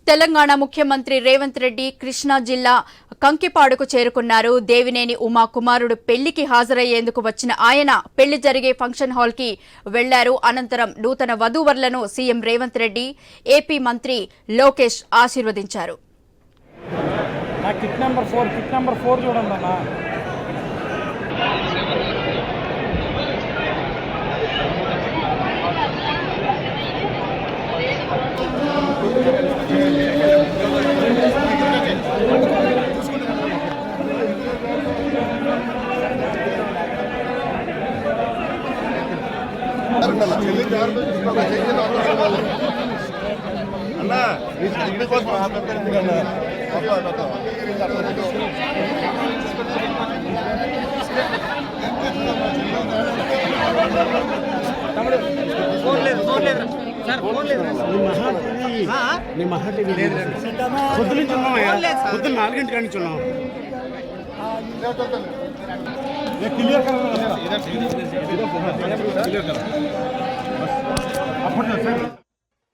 తెలంగాణ ముఖ్యమంత్రి రేవంత్ రెడ్డి కృష్ణా జిల్లా కంకిపాడుకు చేరుకున్నారు. దేవినేని ఉమా కుమారుడు పెళ్లికి హాజరయ్యేందుకు వచ్చిన ఆయన పెళ్లి జరిగే ఫంక్షన్ హాల్ కి వెళ్లారు. అనంతరం నూతన వధూవరులను సీఎం రేవంత్ రెడ్డి, ఏపీ మంత్రి లోకేష్ ఆశీర్వదించారు. పొద్దున్న 4 గంటల నుంచి ఉన్నాం. క్లియర్